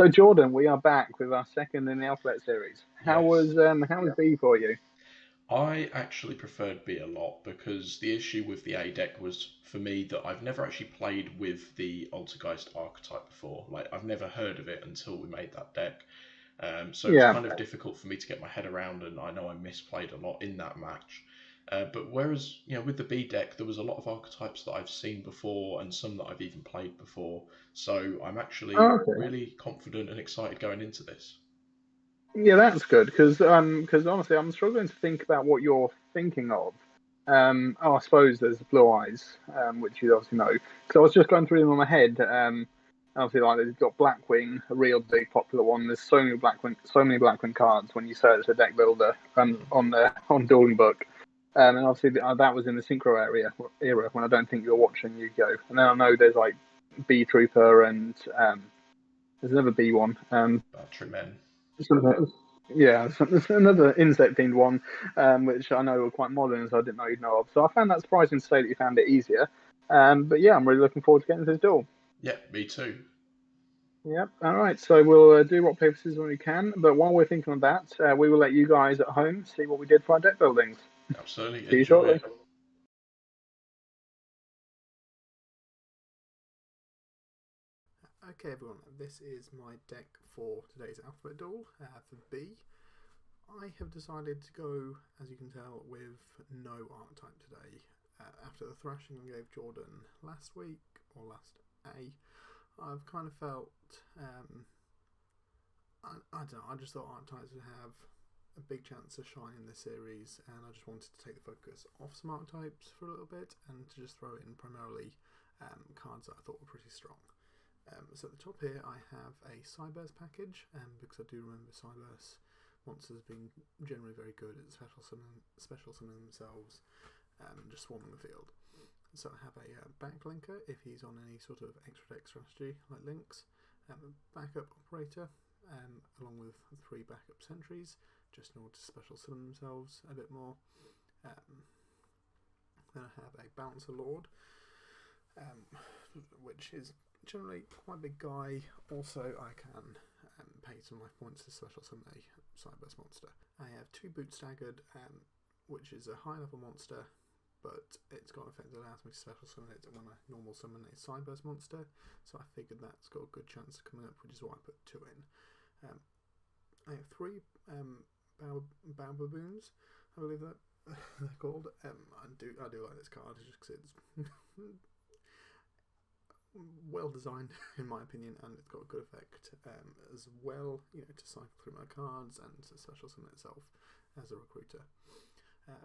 So Jordan, we are back with our second in the Alphabet series. Yes. How was B for you? I actually preferred B a lot because the issue with the A deck was for me that I've never actually played with the Altergeist archetype before. Like I've never heard of it until we made that deck. So it was Yeah. kind of difficult for me to get my head around, and I know I misplayed a lot in that match. But whereas, with the B deck, there was a lot of archetypes that I've seen before and some that I've even played before. So I'm actually Okay. really confident and excited going into this. Yeah, that's good because honestly, I'm struggling to think about what you're thinking of. I suppose there's Blue Eyes, which you obviously know. So I was just going through them on my head. Obviously, like they've got BlackWing, a real big popular one. There's so many BlackWing cards when you search the deck builder on DuelingBook. And obviously that was in the Synchro era when I don't think you were watching Yu-Gi-Oh. And then I know there's like Beetrooper and there's another B one. Battery Men. Something- yeah, there's another insect themed one, which I know are quite modern, so I didn't know you'd know of. So I found that surprising to say that you found it easier. But yeah, I'm really looking forward to getting to this duel. Yeah, me too. Yep. All right. So we'll do rock paper scissors when we can. But while we're thinking of that, we will let you guys at home see what we did for our deck buildings. Absolutely. See you Enjoy shortly. it. Okay, everyone, this is my deck for today's Alphabet Duel for B. I have decided to go, as you can tell, with no archetype today. After the thrashing I gave Jordan last week, or last A, I've kind of felt, I don't know, I just thought archetypes would have a big chance to shine in this series, and I just wanted to take the focus off some archetypes for a little bit and to just throw in primarily cards that I thought were pretty strong. So at the top here I have a Cyburst package, because I do remember Cyburst monsters being generally very good at special summoning themselves and just swarming the field. So I have a backlinker if he's on any sort of extra deck strategy like links, a backup operator, along with 3 backup sentries, just in order to special summon themselves a bit more. Then I have a Bouncer Lord, which is generally quite a big guy. Also, I can pay some life points to special summon a Cyburst monster. I have 2 Boot Staggered, which is a high level monster, but it's got an effect that allows me to special summon it when I normal summon a Cyburst monster, so I figured that's got a good chance of coming up, which is why I put 2 in. I have 3 Baboons, I believe that they're called. I do like this card just because it's well designed in my opinion, and it's got a good effect as well, to cycle through my cards and to special summon itself as a recruiter.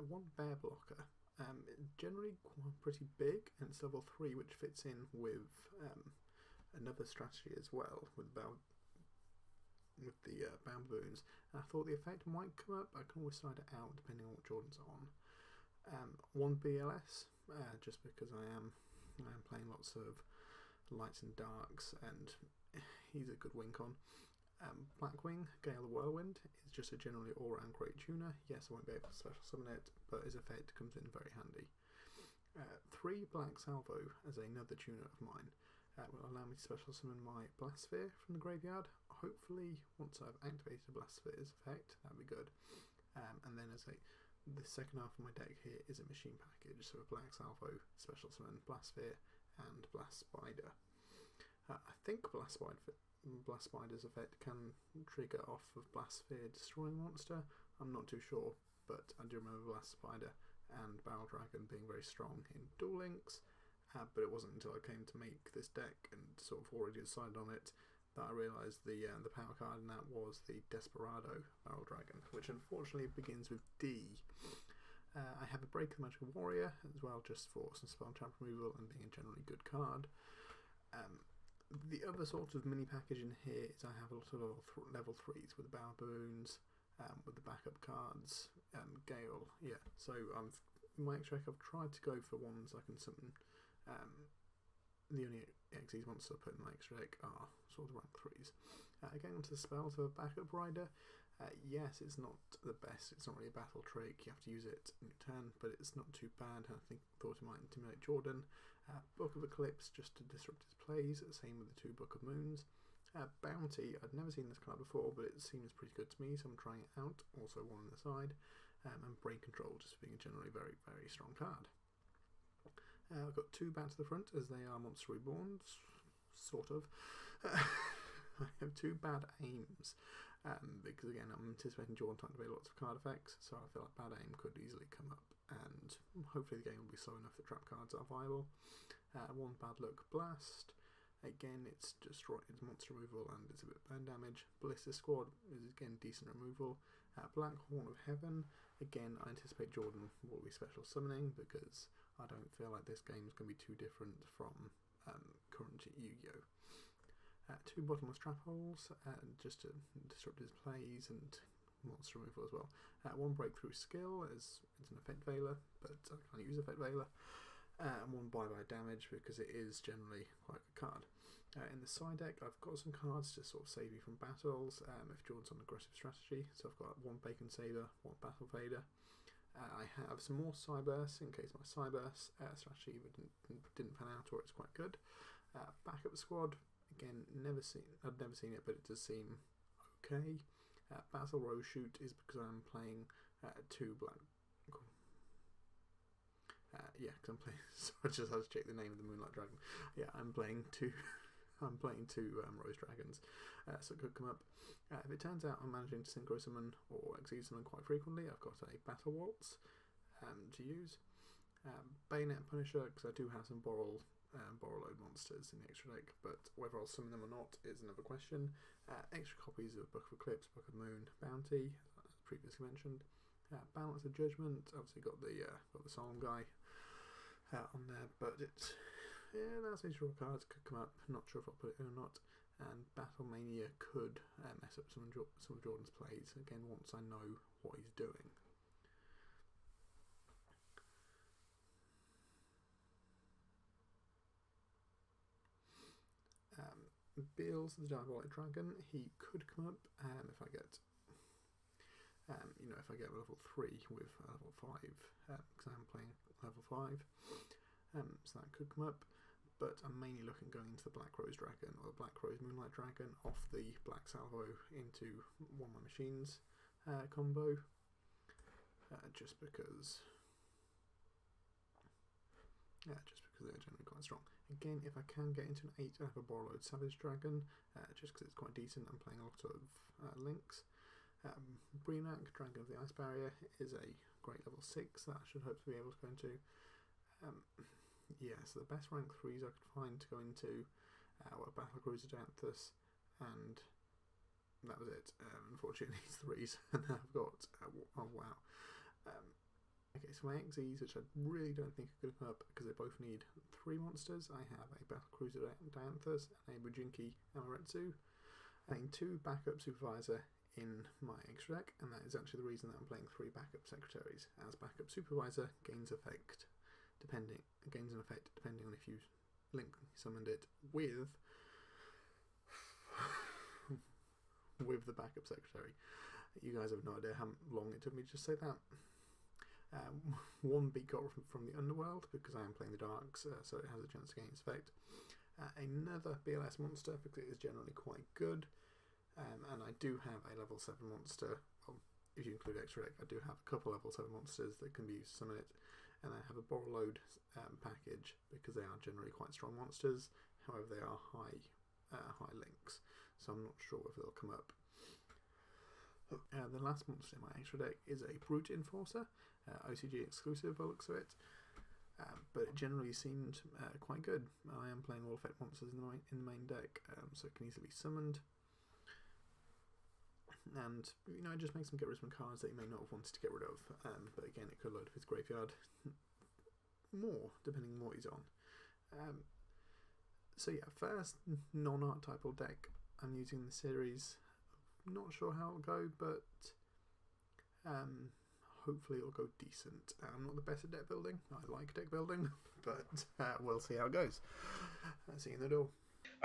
1 Bear Blocker, generally pretty big, and it's level 3, which fits in with another strategy as well with the Bamboons. And I thought the effect might come up. I can always slide it out depending on what Jordan's on. 1 BLS, just because I am playing lots of lights and darks, and he's a good win con. BlackWing, Gale the Whirlwind, is just a generally all-round great tuner. Yes, I won't be able to special summon it, but his effect comes in very handy. 3 Black Salvo as another tuner of mine will allow me to special summon my Blast Sphere from the graveyard. Hopefully, once I've activated the Blast Sphere's effect, that'd be good. And then the second half of my deck here is a machine package, so a Black Salvo, special summon Blast Sphere, and Blast Spider. I think Blast Spider's effect can trigger off of Blast Sphere destroying a monster. I'm not too sure, but I do remember Blast Spider and Barrel Dragon being very strong in Duel Links. But it wasn't until I came to make this deck and sort of already decided on it that I realised the power card in that was the Desperado Barrel Dragon, which unfortunately begins with D. I have a Break the Magical Warrior as well, just for some spell trap removal and being a generally good card. The other sort of mini package in here is I have a lot of level 3s with the Baboons, with the backup cards, Gale, yeah. So in my extra deck I've tried to go for ones I can summon. The only XYZ monsters I put in my extra deck are sort of rank 3s. Getting onto the spells of a backup rider, yes, it's not the best, it's not really a battle trick, you have to use it in your turn, but it's not too bad. I thought it might intimidate Jordan. Book of Eclipse, just to disrupt his plays, same with the 2 Book of Moons. Bounty, I'd never seen this card before, but it seems pretty good to me, so I'm trying it out. Also one on the side. And Brain Control, just being a generally very, very strong card. I've got 2 bats to the front, as they are Monster Reborns, sort of. I have 2 bad aims, because again I'm anticipating Jordan to activate lots of card effects, so I feel like bad aim could easily come up, and hopefully the game will be slow enough that trap cards are viable. 1 Bad Luck Blast. Again, it's monster removal and it's a bit of burn damage. Ballista Squad is again decent removal. Black Horn of Heaven. Again, I anticipate Jordan will be special summoning because I don't feel like this game is going to be too different from current Yu-Gi-Oh! 2 Bottomless Trap Holes, just to disrupt his plays and monster removal as well. 1 Breakthrough Skill, as it's an Effect Veiler, but I can't use Effect Veiler. And 1 Bye-Bye Damage because it is generally quite a good card. In the side deck, I've got some cards to sort of save you from battles if Jordan's on aggressive strategy. So I've got 1 Bacon Saber, 1 Battle Vader. I have some more Cybursts in case my Cyburst strategy didn't pan out or it's quite good. Backup Squad, again, I've never seen it, but it does seem okay. Basil Rose Shoot is because I'm playing 2 black. Yeah, because I'm playing. So I just had to check the name of the Moonlight Dragon. Yeah, I'm playing 2. I'm playing 2 Rose Dragons, so it could come up. If it turns out I'm managing to Synchro Summon or Exceed Summon quite frequently, I've got a Battle Waltz to use. Bayonet Punisher, because I do have some Borrow Load monsters in the extra deck, but whether I'll summon them or not is another question. Extra copies of Book of Eclipse, Book of Moon, Bounty, as previously mentioned. Balance of Judgment, obviously got the Solemn guy on there, but that's these draw cards could come up. Not sure if I'll put it in or not. And Battle Mania could mess up some of Jordan's plays again once I know what he's doing. Beals the Diabolic Dragon. He could come up if I get. If I get level 3 with level 5, because I'm playing level 5, so that could come up. But I'm mainly looking going into the Black Rose Dragon or the Black Rose Moonlight Dragon off the Black Salvo into one of my machines combo, just because they're generally quite strong. Again, if I can get into an 8, I have a Borrowed Savage Dragon, just because it's quite decent. I'm playing a lot of links. Breenak, Dragon of the Ice Barrier, is a great level 6 that I should hopefully be able to go into. So the best rank 3s I could find to go into were Battlecruiser Danthus, and that was it. Unfortunately, it's 3s, and then I've got okay, so my XEs, which I really don't think are going to come up because they both need 3 monsters. I have a Battlecruiser Dianthus and a Bujinki Amaretsu, and 2 Backup Supervisor in my extra deck, and that is actually the reason that I'm playing 3 Backup Secretaries, as Backup Supervisor gains an effect depending on if you link summoned it with the Backup Secretary. You guys have no idea how long it took me to just say that. 1 Beat got from the Underworld because I am playing the Darks, so it has a chance to gain its effect. Another BLS monster because it is generally quite good. And I do have a level 7 monster. Well, if you include extra deck, I do have a couple level 7 monsters that can be used to summon it. And I have a Borrow Load package because they are generally quite strong monsters. However, they are high links, so I'm not sure if they'll come up. The last monster in my extra deck is a Brute Enforcer, OCG exclusive by the looks of it. But it generally seemed quite good. I am playing all effect monsters in the main deck, so it can easily be summoned. And it just makes him get rid of some cards that he may not have wanted to get rid of. But again, it could load up his graveyard more depending on what he's on. So yeah, first non-archetypal deck I'm using in the series. Not sure how it'll go, but hopefully it'll go decent. I'm not the best at deck building. I like deck building, but we'll see how it goes. See you in the door.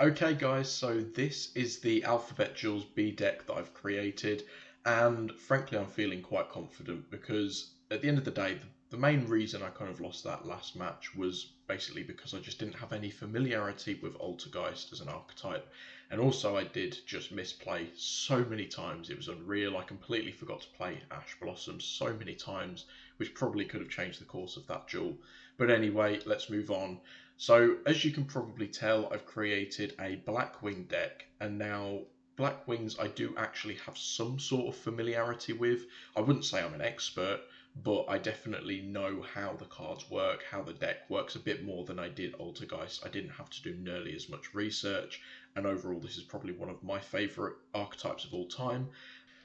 Okay guys, so this is the Alphabet Duels B deck that I've created, and frankly I'm feeling quite confident because at the end of the day, the main reason I kind of lost that last match was basically because I just didn't have any familiarity with Altergeist as an archetype. And also I did just misplay so many times, it was unreal. I completely forgot to play Ash Blossom so many times, which probably could have changed the course of that duel. But anyway, let's move on. So as you can probably tell, I've created a BlackWing deck, and now BlackWings I do actually have some sort of familiarity with. I wouldn't say I'm an expert, but I definitely know how the cards work, how the deck works a bit more than I did Altergeist. I didn't have to do nearly as much research, and overall this is probably one of my favourite archetypes of all time.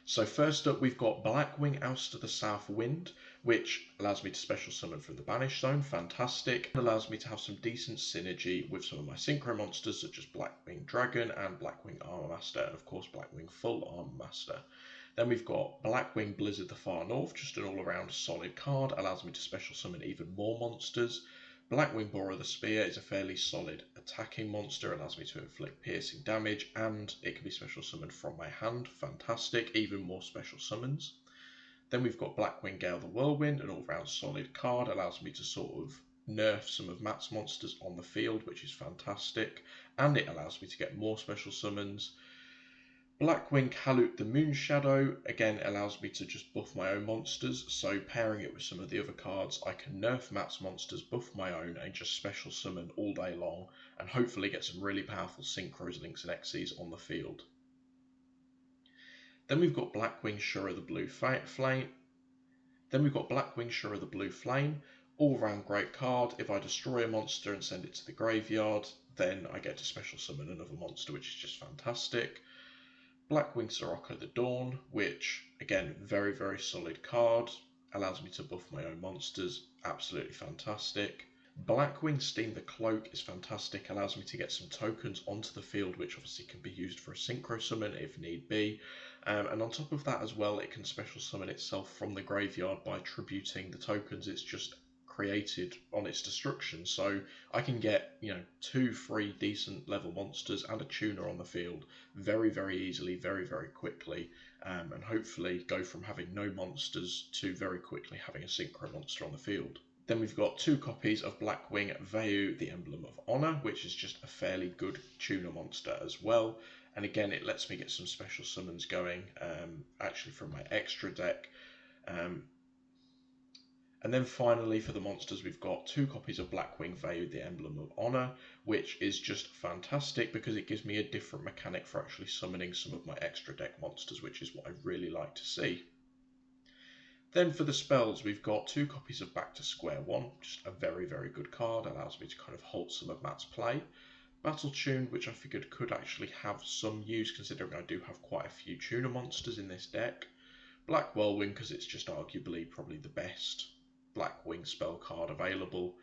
So first up we've got BlackWing Oust to the South Wind, which allows me to special summon from the Banish Zone, fantastic. It allows me to have some decent synergy with some of my Synchro monsters such as BlackWing Dragon and BlackWing Armor Master, and of course BlackWing Full Armor Master. Then we've got BlackWing Blizzard the Far North, just an all-around solid card, allows me to special summon even more monsters. BlackWing Borer the Spear is a fairly solid attacking monster, allows me to inflict piercing damage, and it can be special summoned from my hand, fantastic, even more special summons. Then we've got BlackWing Gale the Whirlwind, an all-round solid card, allows me to sort of nerf some of Matt's monsters on the field, which is fantastic, and it allows me to get more special summons. BlackWing Kalut the Moonshadow, again, allows me to just buff my own monsters, so pairing it with some of the other cards, I can nerf Matt's monsters, buff my own, and just special summon all day long, and hopefully get some really powerful Synchros, Links, and Xyzs on the field. Then we've got BlackWing Shura the Blue Flame. All-round great card. If I destroy a monster and send it to the graveyard, then I get to special summon another monster, which is just fantastic. BlackWing Sirocco the Dawn, which, again, very, very solid card. Allows me to buff my own monsters, absolutely fantastic. BlackWing Steam the Cloak is fantastic, allows me to get some tokens onto the field, which obviously can be used for a Synchro Summon if need be. And on top of that as well, it can special summon itself from the graveyard by tributing the tokens it's just created on its destruction. So I can get, 2-3 decent level monsters and a tuner on the field very, very easily, very, very quickly, and hopefully go from having no monsters to very quickly having a Synchro monster on the field. Then we've got 2 copies of BlackWing Veu, the Emblem of Honor, which is just a fairly good tuner monster as well. And again, it lets me get some special summons going, actually from my extra deck. And then finally, for the monsters, we've got 2 copies of BlackWing Veu, the Emblem of Honor, which is just fantastic because it gives me a different mechanic for actually summoning some of my extra deck monsters, which is what I really like to see. Then for the spells, we've got 2 copies of Back to Square One, just a very, very good card, allows me to kind of halt some of Matt's play. Battle Tune, which I figured could actually have some use considering I do have quite a few tuner monsters in this deck. Black Whirlwind, because it's just arguably probably the best BlackWing spell card available,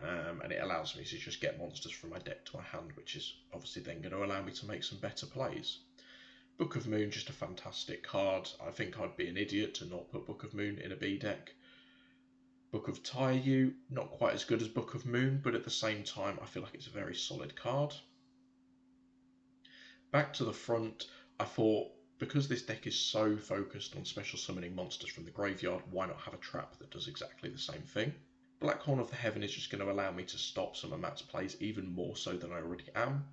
and it allows me to just get monsters from my deck to my hand, which is obviously then going to allow me to make some better plays. Book of Moon, just a fantastic card. I think I'd be an idiot to not put Book of Moon in a B deck. Book of Taiyu, not quite as good as Book of Moon, but at the same time I feel like it's a very solid card. Back to the front, I thought, because this deck is so focused on special summoning monsters from the graveyard, why not have a trap that does exactly the same thing? Black Horn of the Heaven is just going to allow me to stop some of Matt's plays even more so than I already am.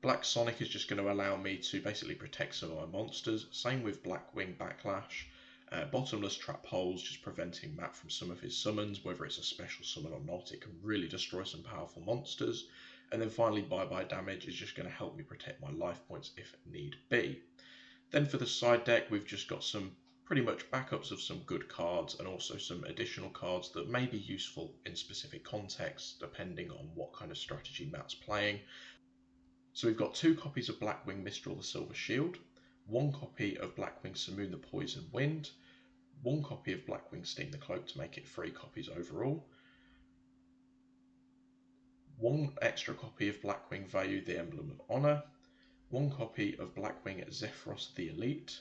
Black Sonic is just going to allow me to basically protect some of my monsters. Same with BlackWing Backlash. Bottomless Trap Holes, just preventing Matt from some of his summons, whether it's a special summon or not. It can really destroy some powerful monsters. And then finally, Bye Bye Damage is just going to help me protect my life points if need be. Then for the side deck, we've just got some pretty much backups of some good cards and also some additional cards that may be useful in specific contexts depending on what kind of strategy Matt's playing. So we've got 2 copies of BlackWing Mistral the Silver Shield, 1 copy of BlackWing Simoon the Poison Wind, 1 copy of BlackWing Steam the Cloak to make it 3 copies overall, 1 extra copy of BlackWing Veu the Emblem of Honor, 1 copy of BlackWing Zephyros the Elite,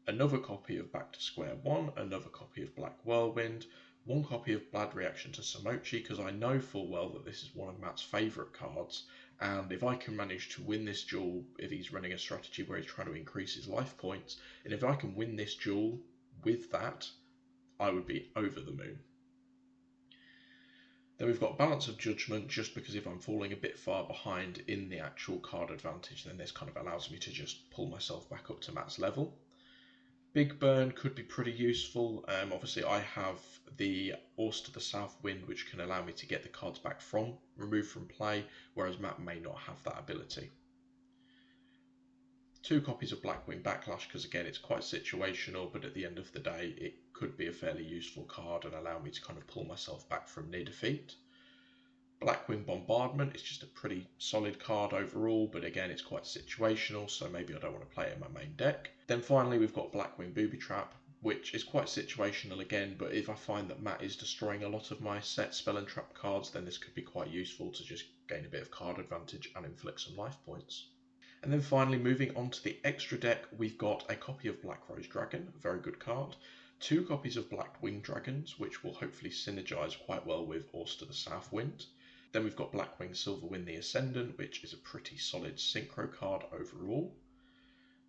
another copy of Back to Square One, another copy of Black Whirlwind, 1 copy of Bad Reaction to Samochi, because I know full well that this is one of Matt's favourite cards, and if I can manage to win this duel, if he's running a strategy where he's trying to increase his life points, and if I can win this duel with that, I would be over the moon. Then we've got Balance of Judgment, just because if I'm falling a bit far behind in the actual card advantage, then this kind of allows me to just pull myself back up to Matt's level. Big Burn could be pretty useful. Obviously, I have the Horse to the South Wind, which can allow me to get the cards back removed from play, whereas Matt may not have that ability. 2 copies of BlackWing Backlash, because again, it's quite situational, but at the end of the day, it could be a fairly useful card and allow me to kind of pull myself back from near defeat. BlackWing Bombardment is just a pretty solid card overall, but again, it's quite situational, so maybe I don't want to play it in my main deck. Then finally, we've got BlackWing Booby Trap, which is quite situational again, but if I find that Matt is destroying a lot of my set spell and trap cards, then this could be quite useful to just gain a bit of card advantage and inflict some life points. And then finally, moving on to the extra deck, we've got a copy of Black Rose Dragon, a very good card, 2 copies of Black Wing Dragons, which will hopefully synergize quite well with Horse to the South Wind. Then we've got BlackWing Silverwind the Ascendant, which is a pretty solid synchro card overall.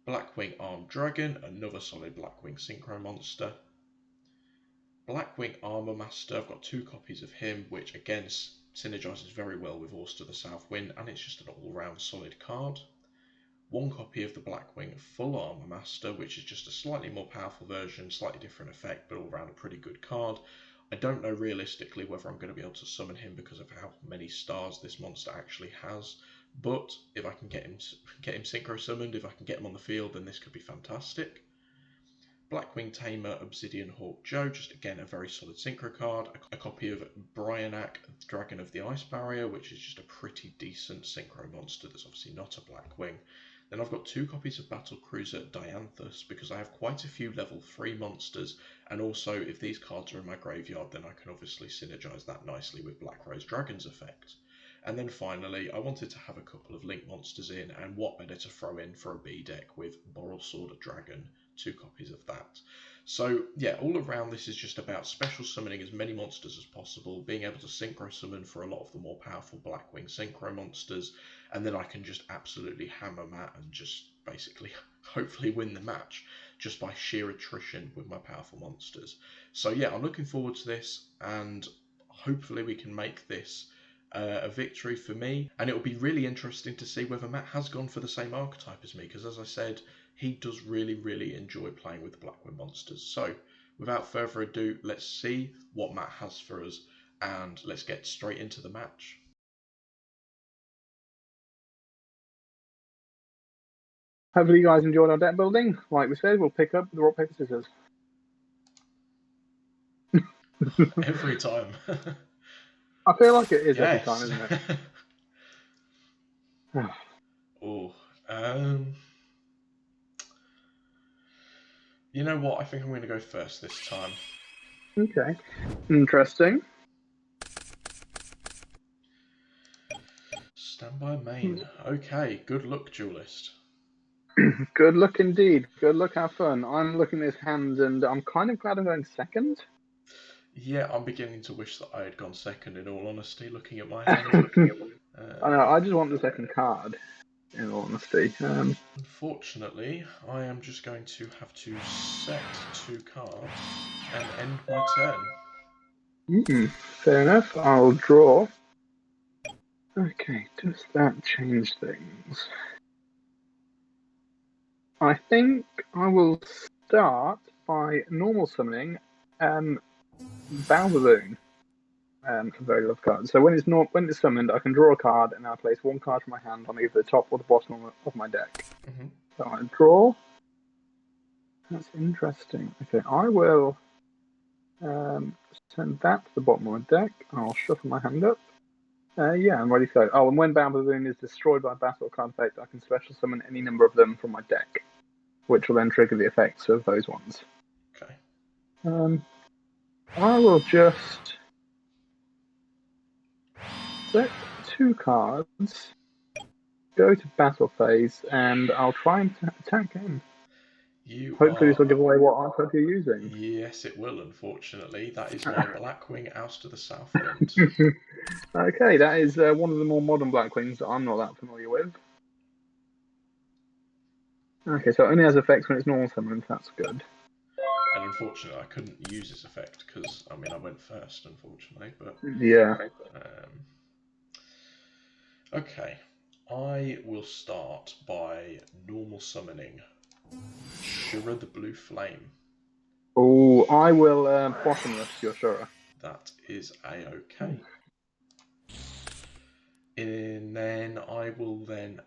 BlackWing Armed Dragon, another solid BlackWing synchro monster. BlackWing Armor Master, I've got 2 copies of him, which again synergizes very well with Horse to the South Wind, and it's just an all-round solid card. 1 copy of the BlackWing Full Armor Master, which is just a slightly more powerful version, slightly different effect, but all around a pretty good card. I don't know realistically whether I'm going to be able to summon him because of how many stars this monster actually has, but if I can get him synchro summoned, if I can get him on the field, then this could be fantastic. BlackWing Tamer Obsidian Hawk Joe, just again a very solid synchro card. A copy of Bryanak Dragon of the Ice Barrier, which is just a pretty decent synchro monster that's obviously not a BlackWing. Then I've got 2 copies of Battle Cruiser Dianthus, because I have quite a few level 3 monsters, and also if these cards are in my graveyard, then I can obviously synergize that nicely with Black Rose Dragon's effect. And then finally, I wanted to have a couple of link monsters in, and what better to throw in for a B deck with Boral Sword of Dragon, 2 copies of that. So yeah, all around this is just about special summoning as many monsters as possible, being able to synchro summon for a lot of the more powerful BlackWing synchro monsters, and then I can just absolutely hammer Matt and just basically hopefully win the match just by sheer attrition with my powerful monsters. So yeah, I'm looking forward to this, and hopefully we can make this a victory for me, and it will be really interesting to see whether Matt has gone for the same archetype as me, because as I said, he does really enjoy playing with the BlackWing monsters. So without further ado, let's see what Matt has for us, and let's get straight into the match. Hopefully you guys enjoyed our deck building. Like we said, we'll pick up the rock, paper, scissors. Every time. I feel like it is yes. every time, isn't it? Oh, you know what? I think I'm going to go first this time. Okay. Interesting. Standby main. Okay, good luck, duelist. Good luck indeed. Good luck, have fun. I'm looking at this hand and I'm kind of glad I'm going second. Yeah, I'm beginning to wish that I had gone second, in all honesty, looking at my hand. I know, I just want the second card, in all honesty. Unfortunately, I am just going to have to set 2 cards and end my turn. Fair enough. I'll draw. Okay, does that change things? I think I will start by normal summoning Balbaboon. A very love card. So when it's summoned, I can draw a card and I place 1 card from my hand on either the top or the bottom of my deck. So I draw. That's interesting. Okay, I will send that to the bottom of my deck. I'll shuffle my hand up. Yeah, I'm ready to go. Oh, and when Balbaboon is destroyed by battle or card effect, I can special summon any number of them from my deck, which will then trigger the effects of those ones. Okay. I will just set 2 cards, go to battle phase, and I'll try and attack him. Hopefully this will give away what archetype you're using. Yes, it will, unfortunately. That is my BlackWing Oust to the South Wind. Okay, that is one of the more modern BlackWings that I'm not that familiar with. Okay, so it only has effects when it's normal summoned. That's good. And unfortunately, I couldn't use this effect because, I mean, I went first, unfortunately. But Yeah. Okay, I will start by normal summoning Shura the Blue Flame. Oh, I will bottomless your Shura. That is a-okay. And then I will then...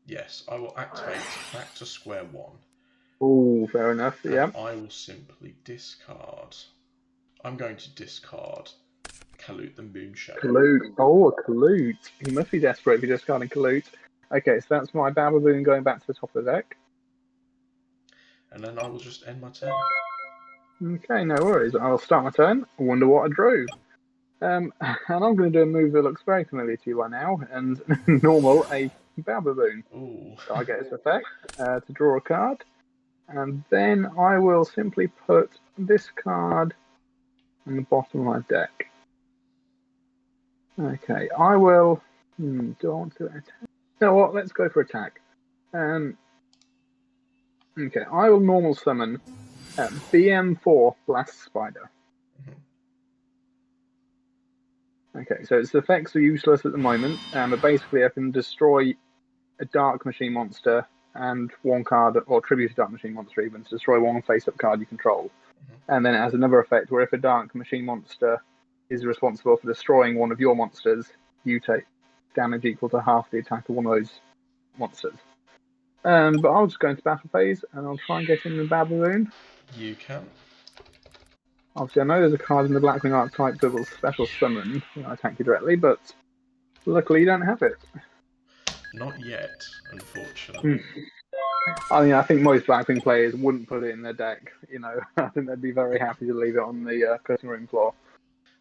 Yes, I will activate back to square one. Oh, fair enough, yeah. I will simply discard... I'm going to discard Kalut the Moonshadow. Kalut. Oh, a Kalut. He must be desperate if you're discarding Kalut. Okay, so that's my Bababoon going back to the top of the deck. And then I will just end my turn. Okay, no worries. I'll start my turn. I wonder what I drew. And I'm going to do a move that looks very familiar to you by now, and normal, a Bababoon. Ooh. So I get its effect to draw a card, and then I will simply put this card on the bottom of my deck. Okay, I will... do I want to attack? You know what, let's go for attack. Okay, I will normal summon BM4 Blast Spider. Okay, so its effects are useless at the moment, but basically I can destroy a Dark Machine monster and one card, or tribute a Dark Machine monster even, to destroy one face-up card you control. And then it has another effect where if a Dark Machine monster is responsible for destroying one of your monsters, you take damage equal to half the attack of one of those monsters. But I'll just go into battle phase and I'll try and get in the Bababoon. You can. Obviously, I know there's a card in the BlackWing archetype that will special summon when I attack you directly, but luckily you don't have it. Not yet, unfortunately. I mean, I think most BlackWing players wouldn't put it in their deck. You know, I think they'd be very happy to leave it on the cutting room floor.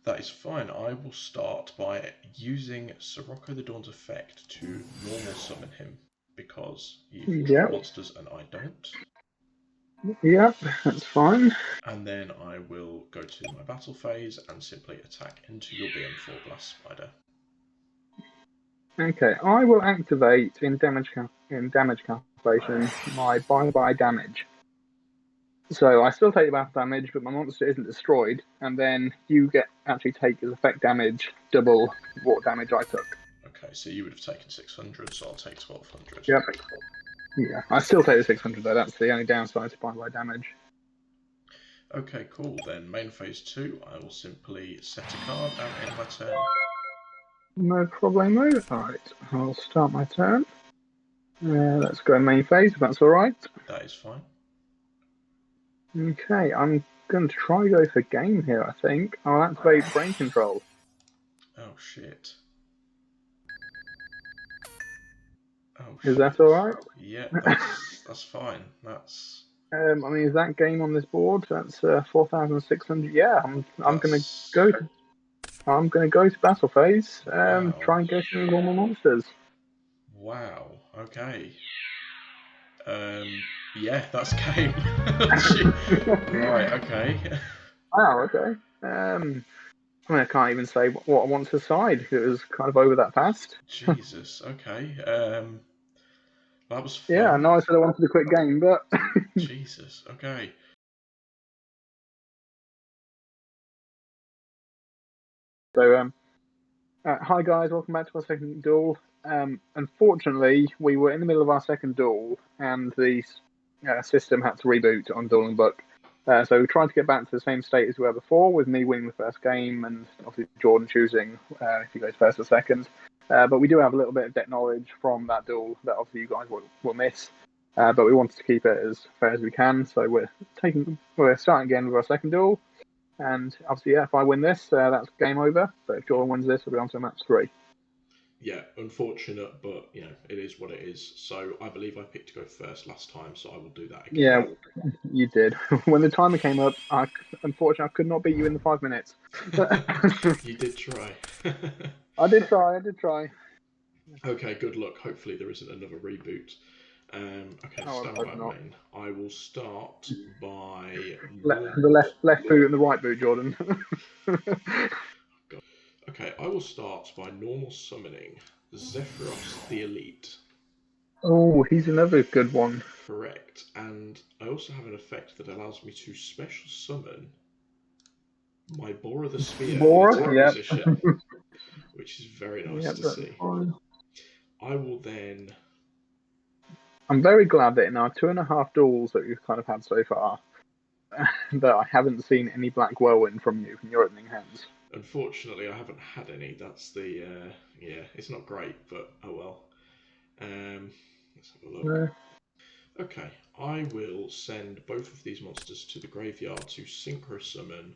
That is fine. I will start by using Sirocco the Dawn's effect to normal summon him, because you've got monsters and I don't. Yeah, that's fine. And then I will go to my battle phase and simply attack into your BM4 Blast Spider. Okay, I will activate in damage calculation my bye-bye damage. So I still take the battle damage, but my monster isn't destroyed, and then you actually take as effect damage double what damage I took. Okay, so you would have taken 600, so I'll take 1200. Yep. Yeah, I still take the 600 though. That's the only downside to bye-bye damage. Okay, cool. Then main phase 2, I will simply set a card and end my turn. No problemo. Alright, I'll start my turn. Let's go main phase if that's alright. That is fine. Okay, I'm going to try to go for game here, I think. I'll activate Brain Control. Oh, shit. Oh, Is that alright? Yeah, that's fine. That's... I mean, is that game on this board? That's 4,600. Yeah, I'm going to go. I'm going to go to battle phase. Wow. Try and get in with all my monsters. Wow. Okay. Yeah, that's game. Right. Okay. Wow. Okay. I mean, I can't even say what I want to decide. It was kind of over that fast. Jesus. Okay. That was fun. Yeah, I know I said I wanted a quick game, but Jesus. Okay. So, hi guys, welcome back to our second duel. Unfortunately, we were in the middle of our second duel, and the system had to reboot on DuelingBook. So we tried to get back to the same state as we were before, with me winning the first game, and obviously Jordan choosing if he goes first or second. But we do have a little bit of deck knowledge from that duel that obviously you guys will miss. But we wanted to keep it as fair as we can, so we're starting again with our second duel. And obviously, yeah, if I win this, that's game over. But if Jordan wins this, we'll be on to match 3. Yeah, unfortunate, but you know, it is what it is. So I believe I picked to go first last time, so I will do that again. Yeah, you did. When the timer came up, unfortunately, I could not beat you in the 5 minutes. You did try. I did try. Okay, good luck. Hopefully there isn't another reboot. Okay, stand by main. I will start by... The left boot and the right boot, Jordan. Okay, I will start by normal summoning Zephyros the Elite. Oh, he's another good one. Correct. And I also have an effect that allows me to special summon my Boar of the Spear in Bora? attack Yep. position, which is very nice Yep, to that's see. fine. I will then. I'm very glad that in our 2.5 duels that we've kind of had so far, that I haven't seen any black whirlwind from you in your opening hands. Unfortunately, I haven't had any. That's the yeah. It's not great, but oh well. Let's have a look. Okay, I will send both of these monsters to the graveyard to synchro summon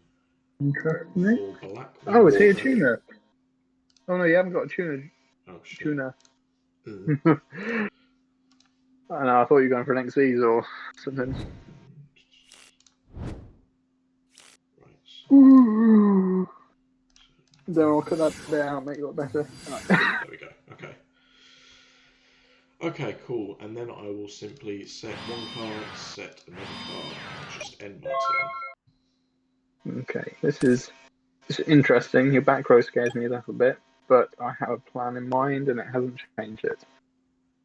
Interesting. for BlackWing. Oh, it's here, tuna. Oh no, you haven't got a tuna. Oh shit. Tuna. I know, I thought you were going for an XEs or something. Right. Ooh. Then I'll cut that bit out, make it look better. Right. There we go. Okay. Okay, cool. And then I will simply set one card, set another card, and just end my turn. Okay, this is interesting. Your back row scares me a little bit, but I have a plan in mind and it hasn't changed it.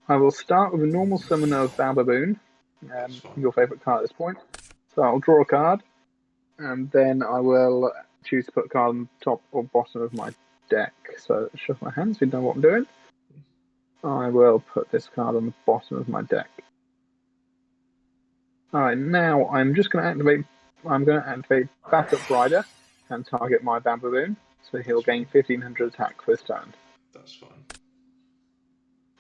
I will start with a normal summon of Bababoon, your favourite card at this point. So I'll draw a card, and then I will choose to put a card on the top or bottom of my deck. So shuffle my hands so you know what I'm doing. I will put this card on the bottom of my deck. Alright, now I'm just going to activate Backup Rider and target my Bababoon. So he'll gain 1500 attack for this turn. That's fine.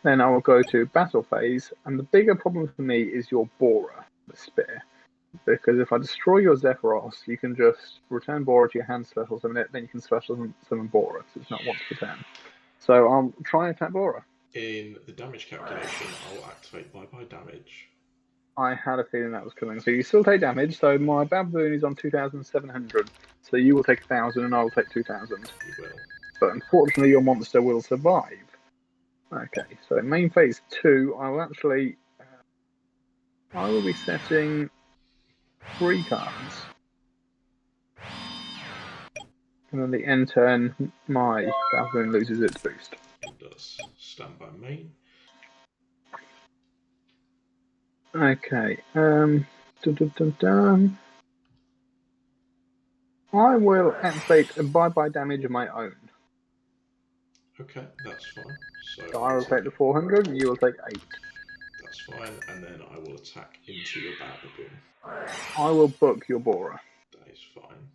Then I will go to battle phase, and the bigger problem for me is your Bora, the spear. Because if I destroy your Zephyros, you can just return Bora to your hand, special summon it, then you can special summon Bora, because it's not once per turn. So I'll try and attack Bora. In the damage calculation, I'll activate bye-bye damage. I had a feeling that was coming. So you still take damage, so my Baboon is on 2,700. So you will take 1,000 and I will take 2,000. You will. But unfortunately your monster will survive. Okay, so in main phase 2, I will actually... I will be setting 3 cards. And then the end turn, my Baboon loses its boost. It does. Stand by main. Okay, I will activate a bye-bye damage of my own. Okay, that's fine. So I will take the 400 and you will take 8. That's fine, and then I will attack into your Baboon. I will book your Bora. That is fine.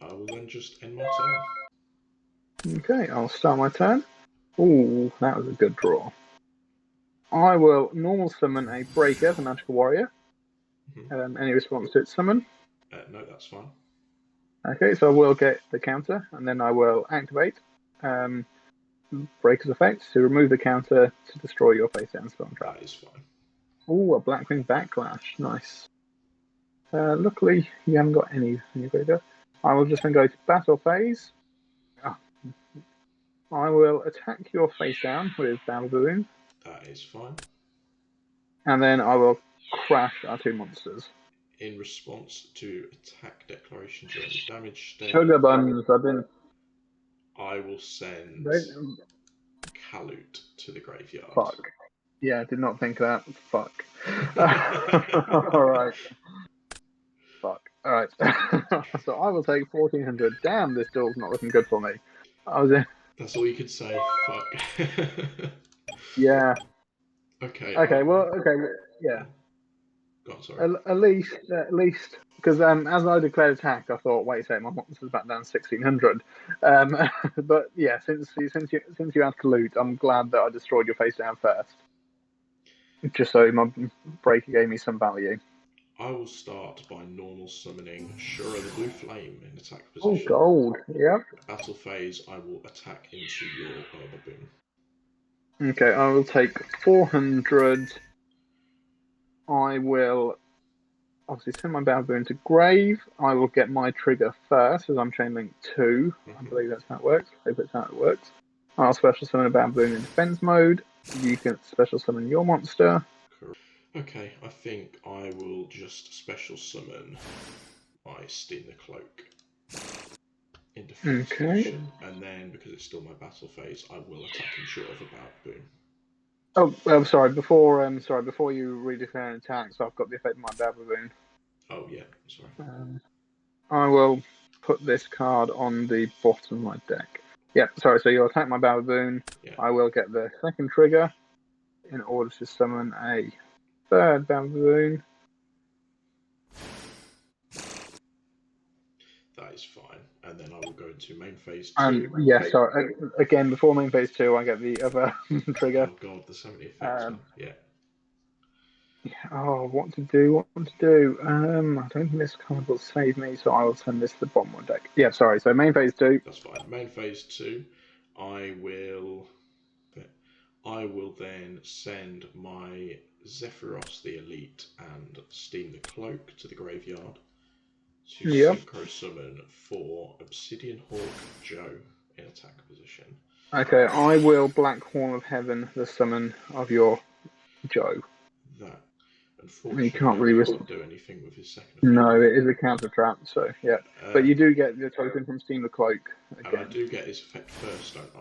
I will then just end my turn. Okay, I'll start my turn. Ooh, that was a good draw. I will normal summon a Breaker, the Magical Warrior. Any response to its summon? No, that's fine. Okay, so I will get the counter, and then I will activate Breaker's effect to remove the counter to destroy your face down spell trap. That is fine. Ooh, a BlackWing Backlash. Nice. Luckily, you haven't got any in your graveyard. I will just then go to battle phase. I will attack your face down with Baboon. That is fine. And then I will crash our 2 monsters. In response to attack declarations or any damage state, Sugar buns, I will send Kalut to the graveyard. Fuck. Yeah, I did not think of that. Fuck. Alright. Fuck. Alright. So I will take 1400. Damn, this duel's not looking good for me. That's all you could say. Fuck. Yeah. Okay. Okay, yeah. Go on, sorry. At least, because as I declared attack, I thought, wait a second, my monster's back down 1600. But yeah, since you had Kalut, I'm glad that I destroyed your face down first, just so my breaker gave me some value. I will start by normal summoning Shura the Blue Flame in attack position. Oh, gold. Yep. Battle phase, I will attack into your Baboon. Okay, I will take 400. I will obviously send my Baboon to grave. I will get my trigger first, as I'm chain link 2. I believe that's how it works. I hope that's how it works. I'll special summon a Baboon in defense mode. You can special summon your monster. Correct. Okay, I think I will just special summon my Steam the Cloak in defense position, and then because it's still my battle phase, I will attack in short of a Baboon. Oh, sorry. Before you redeclare an attack, so I've got the effect of my Battleboon. Oh yeah, sorry. I will put this card on the bottom of my deck. Yeah, sorry. So you'll attack my Battleboon. Yeah. I will get the second trigger in order to summon a third Battleboon. That is fine. And then I will go into main phase 2. And yeah, so again, before main phase 2, I get the other trigger. Oh god, there's so many effects, man. Yeah. Oh, what to do? I don't think this card will save me, so I will send this to the bottom of the deck. Yeah, sorry. So main phase 2. That's fine. Main phase 2, I will then send my Zephyros the Elite and Steam the Cloak to the graveyard to synchro summon 4 Obsidian Hawk Joe in attack position. Okay, I will Black Horn of Heaven the summon of your Joe. That, unfortunately, you can't really do anything with his second effect. No, it is a counter trap, so yeah. But you do get the token from Steam the Cloak. Again. And I do get his effect first, don't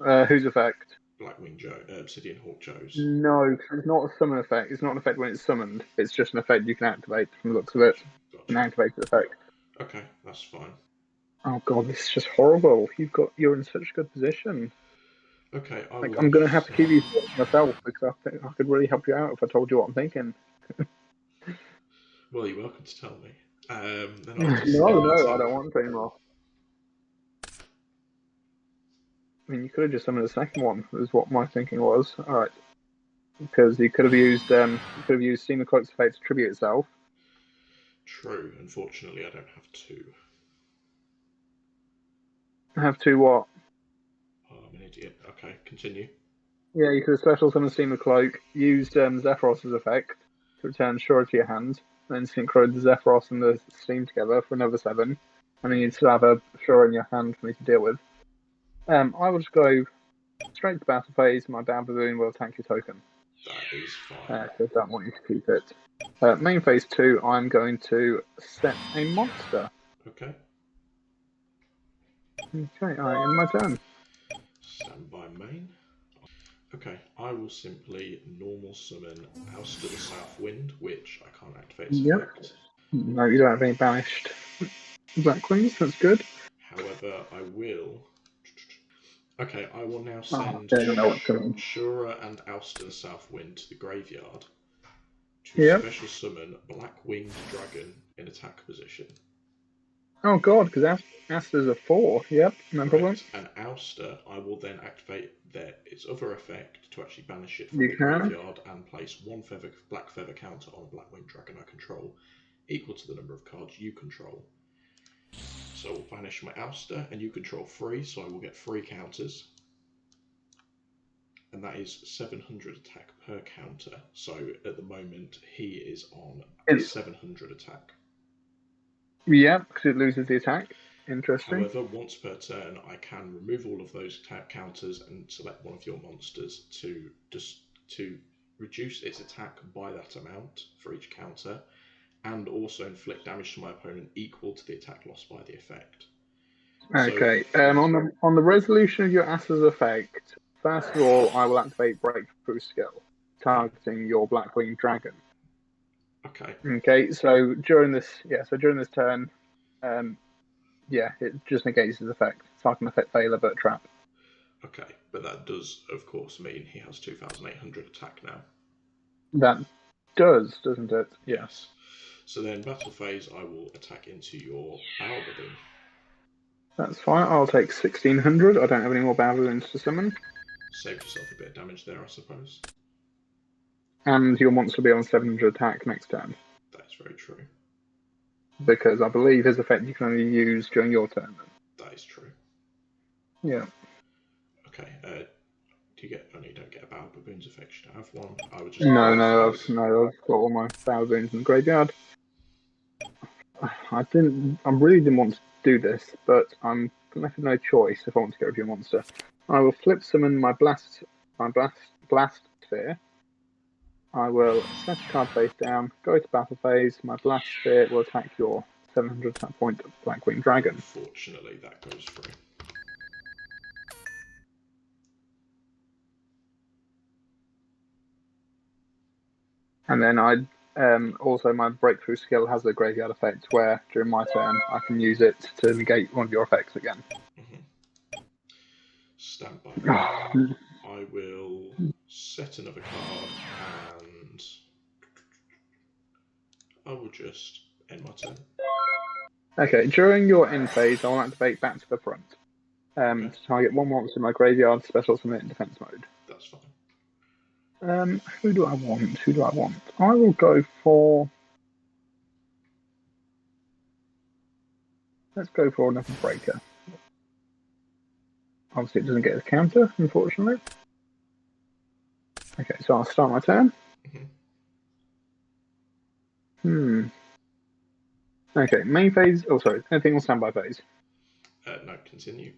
I? Whose effect? BlackWing Joe, Obsidian Hawk Joe's. No, it's not a summon effect. It's not an effect when it's summoned. It's just an effect you can activate from the looks of it. Gotcha. An activated effect. Okay, that's fine. Oh god, this is just horrible. You're in such a good position. Okay, I'm going to have to keep you myself because I think I could really help you out if I told you what I'm thinking. Well, you're welcome to tell me. No, I don't want to anymore. I mean, you could have just summoned a second one. Was what my thinking was. All right, because you could have used Steam the Cloak's effect to tribute itself. True. Unfortunately, I don't have 2. Have 2 what? Oh, I'm an idiot. Okay, continue. Yeah, you could have special summoned Steam the Cloak, used Zephyros' effect to return Shura to your hand, then synchro the Zephyros and the Steam together for another 7, and then you'd still have a Shura in your hand for me to deal with. I will just go straight to battle phase. My Battleboon will attack your token. That is fine. Because I don't want you to keep it. Main phase 2, I'm going to set a monster. Okay. Okay, alright, in my turn. Stand by main. Okay, I will simply normal summon House to the South Wind, which I can't activate its effect. No, you don't have any banished BlackWings, that's good. However, I will... Okay, I will now send Shura and Alster Southwind to the graveyard to special summon Black-Winged Dragon in attack position. Oh god, because Aster's a 4. Yep, no problem. And Alster, I will then activate its other effect to actually banish it from the graveyard and place 1 black feather counter on a Black-Winged Dragon I control, equal to the number of cards you control. So I will banish my Alster, and you control 3, so I will get 3 counters. And that is 700 attack per counter. So at the moment, he is on 700 attack. Yeah, because it loses the attack. Interesting. However, once per turn, I can remove all of those attack counters and select one of your monsters to reduce its attack by that amount for each counter, and also inflict damage to my opponent equal to the attack lost by the effect. Okay. On the resolution of your Aster's effect, first of all, I will activate Breakthrough Skill, targeting your Black-Winged Dragon. Okay. Okay. So during this turn, it just negates his effect. It's like an effect failure, but a trap. Okay, but that does, of course, mean he has 2,800 attack now. That does, doesn't it? Yes. So then, battle phase, I will attack into your Battleboon. That's fine. I'll take 1,600. I don't have any more Battleboons to summon. Saved yourself a bit of damage there, I suppose. And your monster will be on 700 attack next turn. That is very true. Because I believe his effect you can only use during your turn. That is true. Yeah. Okay. Do you get? Oh, no, you don't get a Battleboon's effect. You don't have one. I would just. No. I've got all my Battleboons in the graveyard. I really didn't want to do this, but I'm left with no choice if I want to get rid of your monster. I will flip summon my blast sphere. I will set a card face down, go to battle phase. My blast sphere will attack your 700 attack point Black-Winged Dragon. Unfortunately, that goes through. And then also my breakthrough skill has a graveyard effect where during my turn I can use it to negate one of your effects again. Stand by me. I will set another card and I will just end my turn. Okay, during your end phase, I will activate Back to the Front. To target one monster in my graveyard, special summon it in defense mode. That's fine. Who do I want? I will go for... Let's go for another breaker. Obviously, it doesn't get a counter, unfortunately. Okay, so I'll start my turn. Okay, main phase... Oh, sorry. Anything on standby phase? No, continue.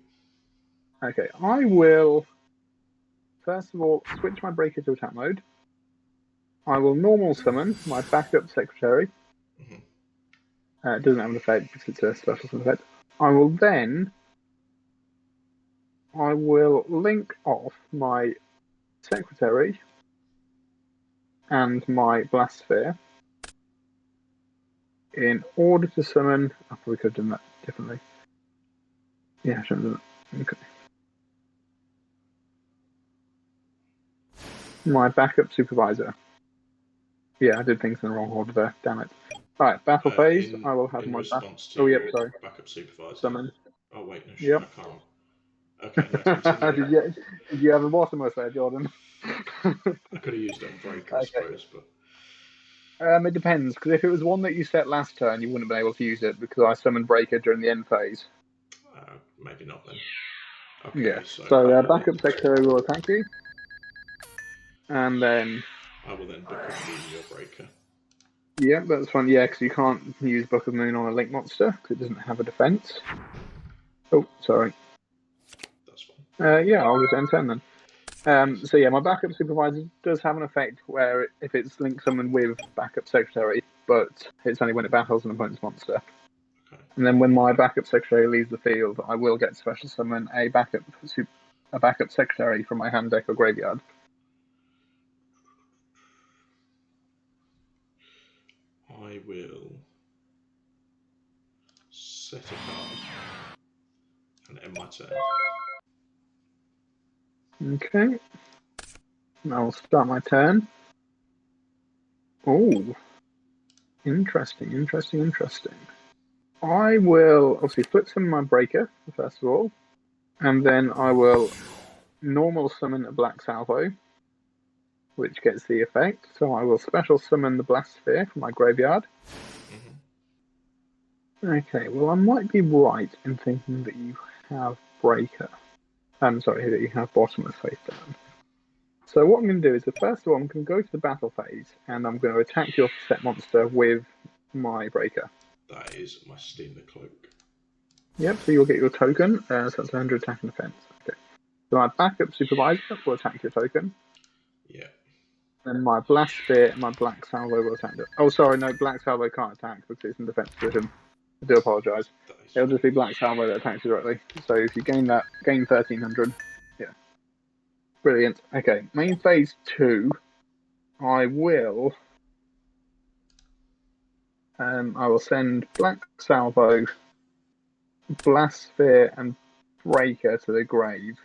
Okay, I will... First of all, switch my breaker to attack mode. I will normal summon my backup secretary. It doesn't have an effect because it's a special summon effect. I will link off my secretary and my blast sphere in order to summon. I probably could have done that differently. Yeah, I should have done that. Okay. My backup supervisor. Yeah, I did things in the wrong order there. Damn it. Alright, battle phase. I will have my response to backup supervisor. Summon. Oh wait, no, shit, I can't. Okay, did you have a bottomless there, Jordan? I could have used it on breaker, I suppose, but it depends, because if it was one that you set last turn, you wouldn't have been able to use it because I summoned breaker during the end phase. Maybe not then. Okay, yeah. So backup secretary will attack you, and then I will then book of Moon your breaker. Yeah, that's fine. Yeah, because you can't use Book of Moon on a link monster because it doesn't have a defense. Oh, sorry. That's fine. Yeah, I'll just end turn then. So yeah, my backup supervisor does have an effect where if it's linked someone with backup secretary, but it's only when it battles an opponent's monster. Okay. And then when my backup secretary leaves the field, I will get special summon a backup secretary from my hand deck or graveyard. I will set a card and end my turn. Okay. I'll start my turn. Oh. Interesting. I will obviously flip summon my breaker, first of all. And then I will normal summon a black salvo, which gets the effect. So I will special summon the blast sphere from my graveyard. Okay, well I might be right in thinking that you have breaker. I'm sorry, that you have bottomless face down. So what I'm going to do is, first of all, I'm going to go to the battle phase, and I'm going to attack your set monster with my breaker. That is my Steam the Cloak. Yep, so you'll get your token, so that's 100 attack and defense. Okay. So my backup supervisor will attack your token. Yeah. And my blast sphere and my black salvo will attack it. Oh, sorry, no, black salvo can't attack because it's in defense position. I do apologise. It'll just be black salvo that attacks you directly. So if you gain 1300. Yeah. Brilliant. Okay, main phase 2. I will send black salvo, blast sphere, and breaker to the grave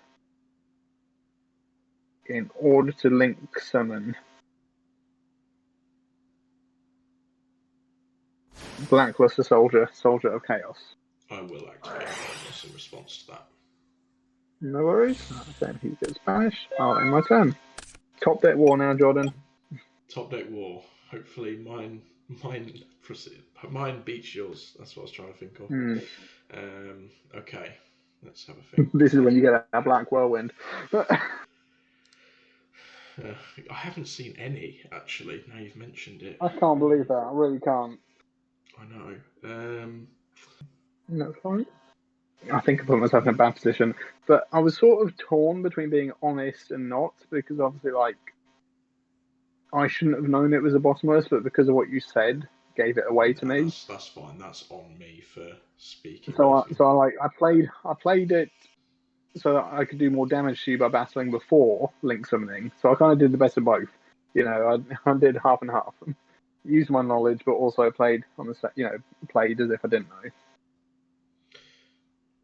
in order to link summon Blackluster Soldier of Chaos. I will activate this in response to that. No worries. Then he gets banished. I'll end my turn. Top deck war now, Jordan. Top deck war. Hopefully mine beats yours. That's what I was trying to think of. Okay. Let's have a think. This is when you get a black whirlwind. I haven't seen any, actually, now you've mentioned it. I can't believe that. I really can't. I know. That's fine. I think I put myself in a bad position. But I was sort of torn between being honest and not, because obviously, I shouldn't have known it was a bottomless, but because of what you said, gave it away to me. That's fine. That's on me for speaking. So I played it so that I could do more damage to you by battling before link summoning. So I kind of did the best of both. I did half and half. Used my knowledge, but also played on played as if I didn't know.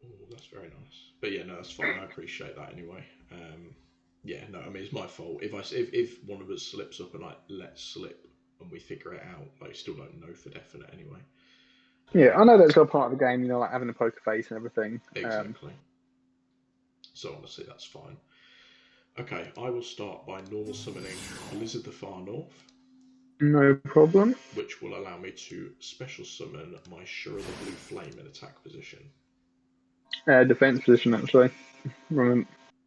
Oh, that's very nice. But yeah, no, that's fine. I appreciate that anyway. Yeah, no, I mean it's my fault if one of us slips up and I let slip and we figure it out. I still don't know for definite anyway. Yeah, I know that's a part of the game. Like having a poker face and everything. Exactly. So honestly, that's fine. Okay, I will start by normal summoning Blizzard the Far North. No problem. Which will allow me to special summon my Shura the Blue Flame in attack position. Defense position, actually.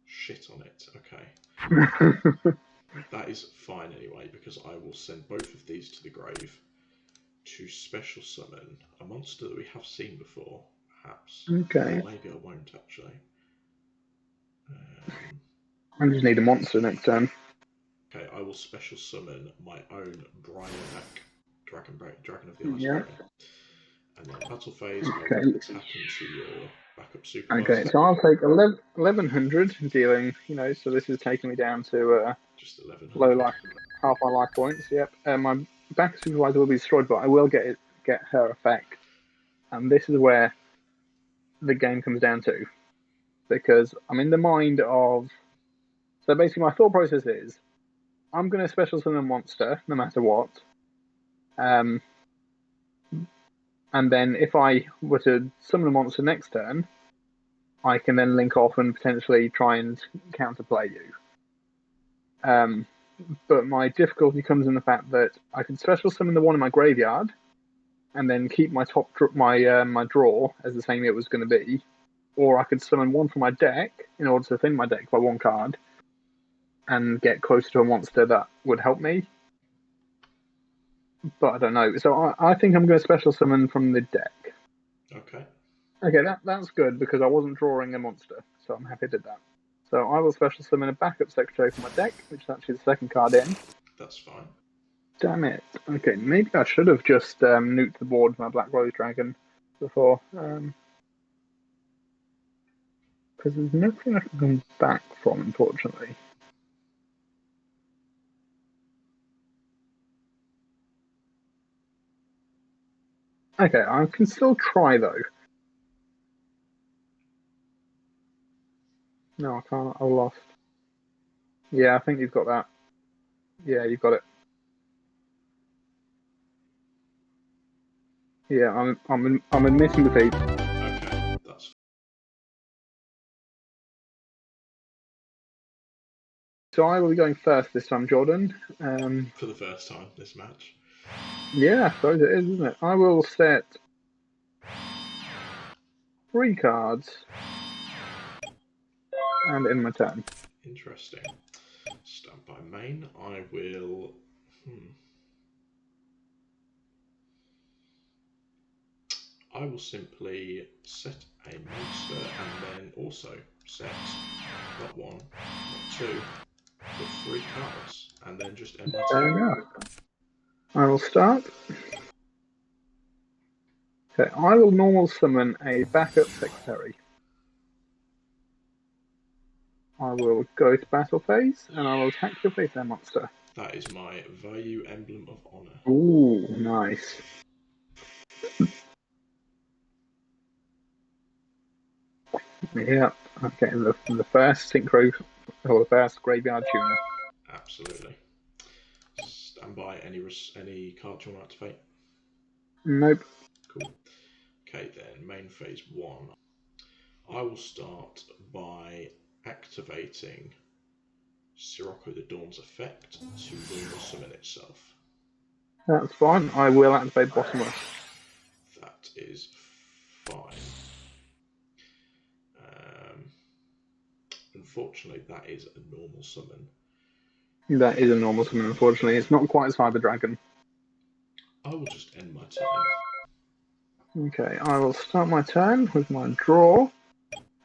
Shit on it. Okay. That is fine anyway, because I will send both of these to the grave to special summon a monster that we have seen before, perhaps. Okay. Or maybe I won't, actually. I just need a monster next turn. Okay, I will special summon my own Bryonak, Dragon of the Ice Yeah. Dragon. And then battle phase, I will tap into your backup supervisor. Okay, so I'll take 1100 dealing, so this is taking me down to just 1100. Low life, half my life points, yep. My backup supervisor will be destroyed, but I will get her effect. And this is where the game comes down to. Because I'm in the mind of... So basically my thought process is, I'm going to special summon a monster, no matter what. And then if I were to summon a monster next turn, I can then link off and potentially try and counterplay you. But my difficulty comes in the fact that I can special summon the one in my graveyard, and then keep my my draw as the same it was going to be, or I could summon one from my deck in order to thin my deck by one card, and get closer to a monster that would help me. But I don't know. So I think I'm going to special summon from the deck. Okay. Okay, that's good because I wasn't drawing a monster, so I'm happy I did that. So I will special summon a backup secretary from my deck, which is actually the second card in. That's fine. Damn it. Okay, maybe I should have just nuked the board with my Black Rose Dragon before. Because there's nothing I can come back from, unfortunately. Okay, I can still try, though. No, I can't. I lost. Yeah, I think you've got that. Yeah, you've got it. Yeah, I'm admitting defeat. Okay, that's So I will be going first this time, Jordan. for the first time this match. Yeah, I suppose it is, isn't it? I will set 3 cards and in my turn. Interesting. Stand by main. I will. I will simply set a monster and then also set not 1, not 2, but 3 cards, and then just end my turn. Fair enough. I will start. Okay, I will normal summon a backup secretary. I will go to battle phase, and I will attack your face there, monster. That is my value emblem of honor. Ooh, nice. Yeah, okay, the first synchro, or the first graveyard tuner. Absolutely. Stand by. Any cards you want to activate? Nope. Cool. Okay then, main phase 1. I will start by activating Sirocco the Dawn's effect to normal summon itself. That's fine. I will activate Bottomless. That is fine. Unfortunately, that is a normal summon. That is a normal summon, unfortunately. It's not quite Cyber Dragon. I will just end my turn. Okay, I will start my turn with my draw.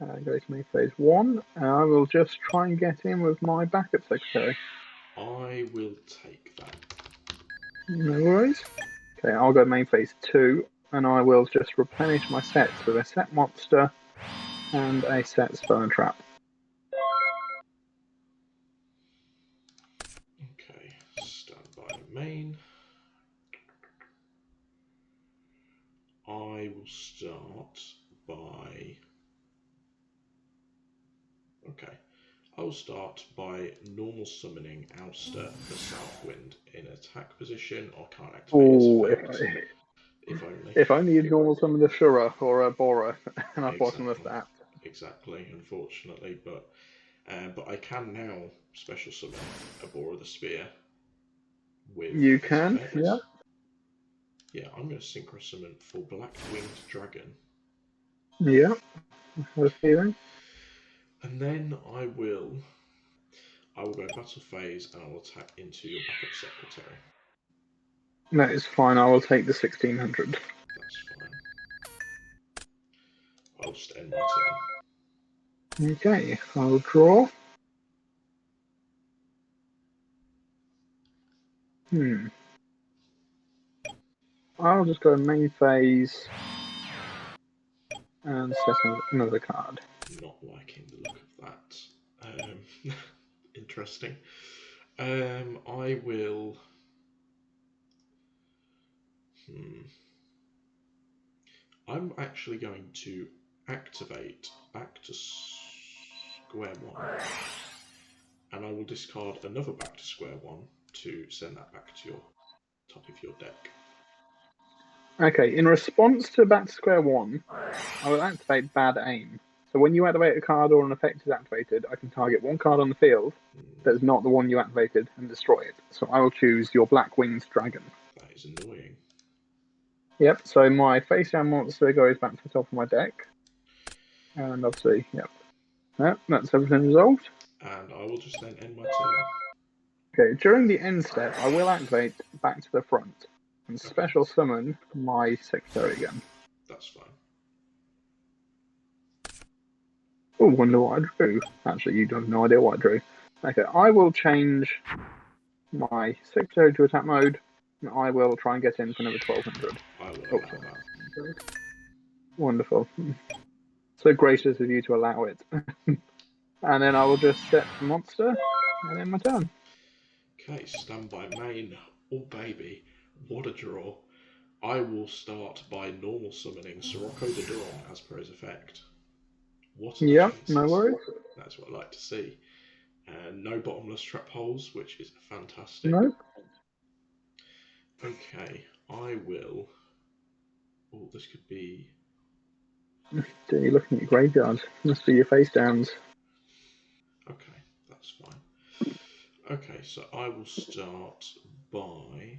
Go to main phase 1, and I will just try and get in with my backup secretary. I will take that. No worries. Okay, I'll go main phase 2, and I will just replenish my sets with a set monster and a set spell and trap. Okay, main. I will start by... Okay. I'll start by normal summoning Ouster for Southwind in attack position, or can't activate its effect. If only. If only you'd normal summon a Shura or a Bora, and I bottomless that. Exactly, unfortunately, but I can now special summon a Bora the Spear with You can, effects. yeah. Yeah, I'm going to synchro summon for Black-Winged Dragon. Yeah, I have a feeling. And then I will go battle phase and I will attack into your backup secretary. That is fine, I will take the 1600. That's fine. I'll just end my turn. Okay, I'll draw. I'll just go main phase and set another card. Not liking the look of that. Interesting. I will... I'm actually going to activate back to square one. And I will discard another back to square one to send that back to your top of your deck. Okay, in response to back to square one, I will activate Bad Aim. So when you activate a card or an effect is activated, I can target one card on the field that's not the one you activated and destroy it. So I will choose your Black-Winged Dragon. That is annoying. Yep, so my face down monster goes back to the top of my deck. And obviously, yep. That's everything resolved. And I will just then end my turn. Okay, during the end step, I will activate back to the front and special summon my secretary again. That's fine. Oh, wonder what I drew. Actually, you have no idea what I drew. Okay, I will change my secretary to attack mode. And I will try and get in for another 1200. I will allow that. Wonderful. So gracious of you to allow it. And then I will just set the monster and end my turn. Okay, standby main. Oh baby, what a draw. I will start by normal summoning Sirocco the Dawn as per his effect. What are the chances? No worries. That's what I like to see. And no bottomless trap holes, which is fantastic. No. Okay, I will... Oh, this could be... You're looking at your graveyard. Must be your face downs. Okay, that's fine. Okay, so I will start by...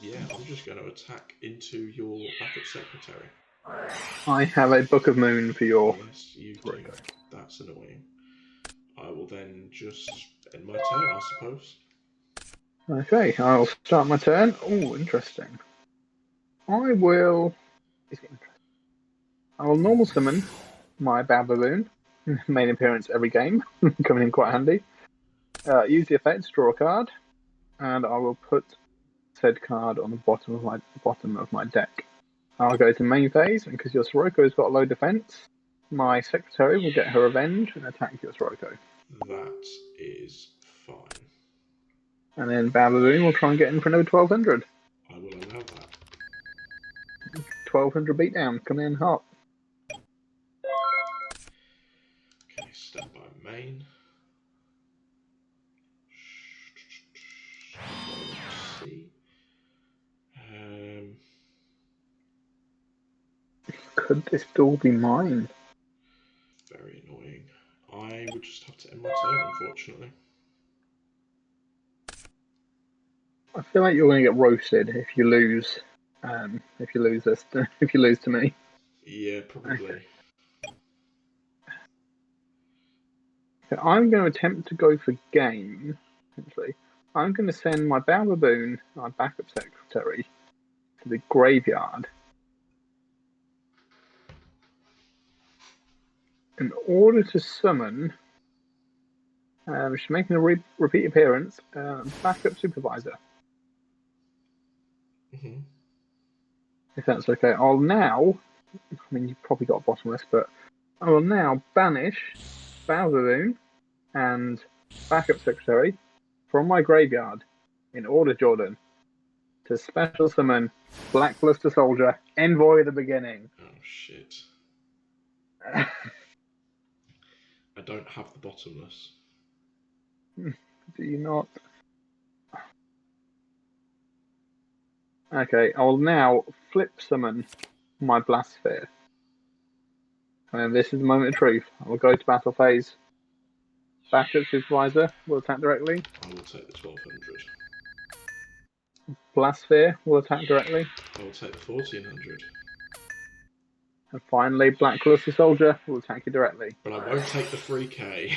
Yeah, I'm just going to attack into your backup secretary. I have a Book of Moon for your... Yes, you do. That's annoying. I will then just end my turn, I suppose. Okay, I'll start my turn. Oh, interesting. I will normal summon my Bababoon. Main appearance every game. Coming in quite handy. Use the effects, draw a card. And I will put said card on the bottom of my deck. I'll go to main phase, and because your Sirocco's got low defense, my secretary will get her revenge and attack your Sirocco. That is fine. And then Bababoon will try and get in for another 1200. I will allow that. 1200 beatdown, come in hot. Okay, stand by main. Let's see. Could this duel be mine? Very annoying. I would just have to end my turn, unfortunately. I feel like you're going to get roasted if you lose. If you lose to me. Yeah, probably. Okay, I'm going to attempt to go for game. Essentially, I'm going to send my Bababoon, my backup secretary, to the graveyard. In order to summon, she's making a repeat appearance, backup supervisor. Mm-hmm. If that's okay, I'll now, I mean, you've probably got bottomless, but I will now banish Bababoon and backup secretary from my graveyard. in order, Jordan, to special summon Blackluster Soldier, Envoy of the Beginning. Oh, shit. I don't have the bottomless. Do you not? Okay, I'll now flip summon my Blast Sphere. And this is the moment of truth. I will go to battle phase. Backup Supervisor will attack directly. I will take the 1200. Blast Sphere will attack directly. I will take the 1400. And finally, Blackluster Soldier will attack you directly. But I won't take the 3k.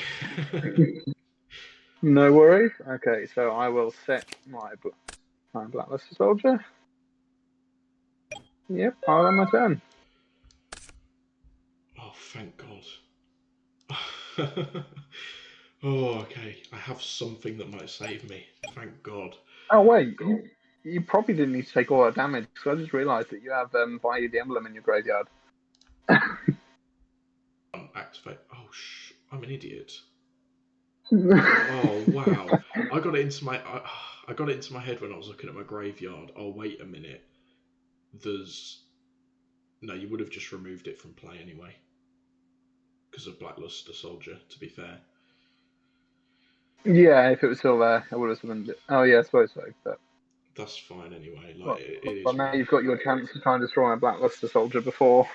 No worries. Okay, so I will set my Blackluster Soldier. Yep, I'll have my turn. Oh, thank God. Oh, okay. I have something that might save me. Thank God. Oh, wait. You probably didn't need to take all that damage, because I just realised that you have Bayou the Emblem in your graveyard. Activate. Oh, I'm an idiot. Oh, wow. I got it into my head when I was looking at my graveyard. Oh, wait a minute. No, you would have just removed it from play anyway. Because of Blackluster Soldier, to be fair. Yeah, if it was still there, I would have summoned it. Oh, yeah, I suppose so. But that's fine anyway. Well, now you've got your chance to try and destroy a Blackluster Soldier before.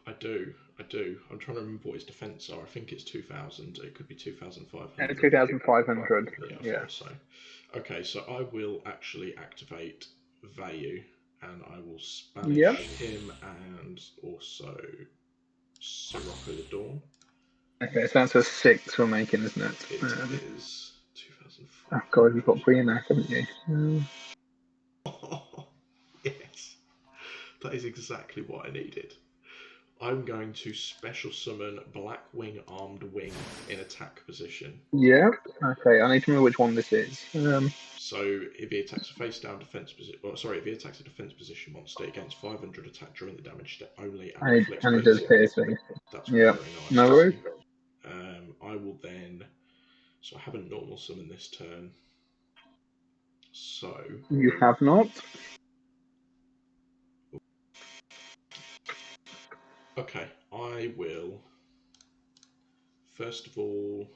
I do. I'm trying to remember what his defense are. I think it's 2,000. It could be 2,500. Yeah, 2,500. Yeah, I thought so. Okay, so I will actually activate Vayu, and I will Spanish him, and also Sirocco the Dawn. Okay, so that's a 6 we're making, isn't it? It is 2,005. Oh god, you've got Brionac, haven't you? Yes, that is exactly what I needed. I'm going to special summon BlackWing Armed Wing in attack position. Yeah. Okay, I need to remember which one this is. So if he attacks a face down defense position, if he attacks a defense position monster, it gains 500 attack during the damage step only, and it does piercing. That's very nice. No worries. I will then. So I haven't normal summoned this turn. So you have not. Okay, I will. First of all,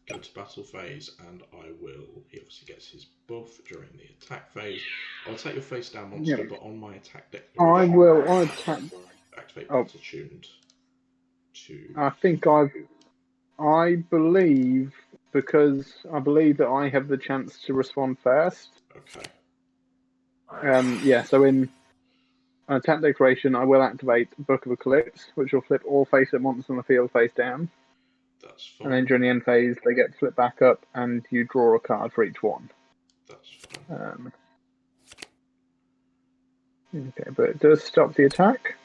go to battle phase, and I will. He obviously gets his buff during the attack phase. I'll take your face down monster, but on my attack deck. I will. I attack. Activate battle tuned. I believe, because I believe that I have the chance to respond first. Okay. Yeah. So in attack decoration, I will activate Book of Eclipse, which will flip all face-up monsters on the field face down. That's fine. And then during the end phase, they get flipped back up, and you draw a card for each one. That's fine. Okay, but it does stop the attack.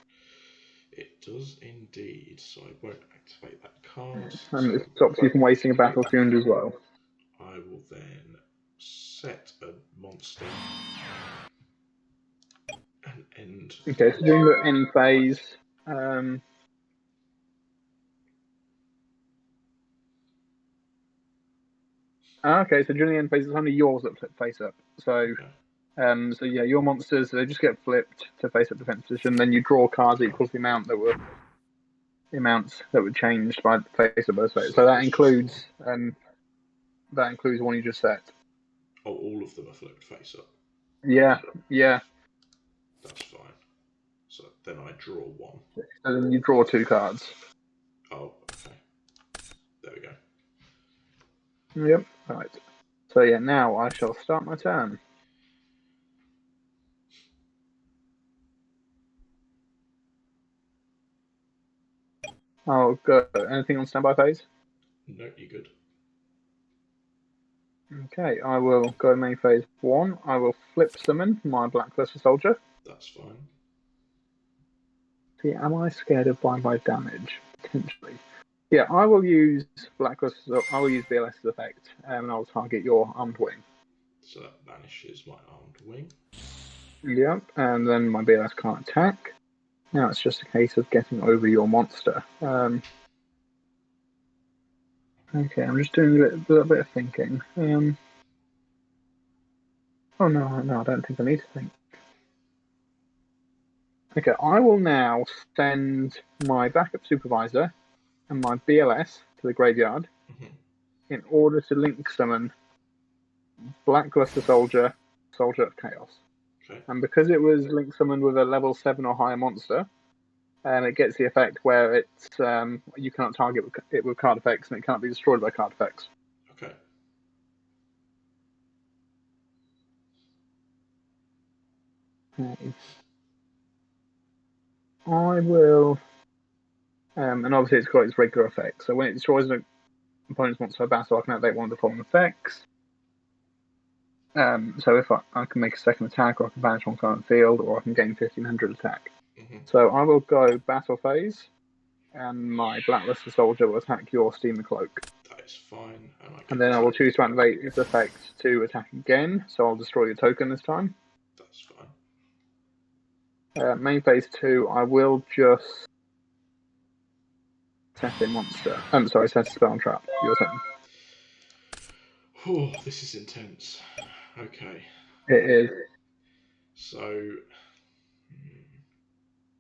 It does indeed, so I won't activate that card. And it stops you from wasting a battle field as well. I will then set a monster and end. Okay, so during the end phase, okay, so during the end phase, it's only yours that flip face up. So, so yeah, your monsters, they just get flipped to face up defense position. Then you draw cards equals the amounts that were changed by the face up those phases. So that includes one you just set. Oh, all of them are flipped face up. Yeah. That's fine. So then I draw one. So then you draw 2 cards. Oh, okay. There we go. Yep. Right. So yeah, now I shall start my turn. I'll go. Anything on standby phase? No, you're good. Okay, I will go main phase 1. I will flip summon my Blackluster Soldier. That's fine. See, am I scared of by damage? Potentially. Yeah, I will use Blackluster. I will use BLS's effect, and I'll target your Armed Wing. So that vanishes my Armed Wing. Yep, and then my BLS can't attack. Now it's just a case of getting over your monster. Okay, I'm just doing a little bit of thinking. Oh no, I don't think I need to think. Okay, I will now send my backup supervisor and my BLS to the graveyard in order to link summon Blackluster Soldier, Soldier of Chaos. Okay. And because it was link summoned with a level 7 or higher monster, it gets the effect where it's you cannot target it with card effects and it can't be destroyed by card effects. Okay. I will, and obviously it's got its regular effects. So when it destroys an opponent's monster battle, I can activate one of the following effects. So if I can make a second attack, or I can banish one card on the field, or I can gain 1500 attack. So I will go battle phase, and my Blackluster Soldier will attack your Steamer Cloak. That is fine. And then I will choose to activate its effect to attack again, so I'll destroy your token this time. That's fine. Main phase 2, I will just set a monster. Set a spell trap. Your turn. Oh, this is intense. Okay. It is. So,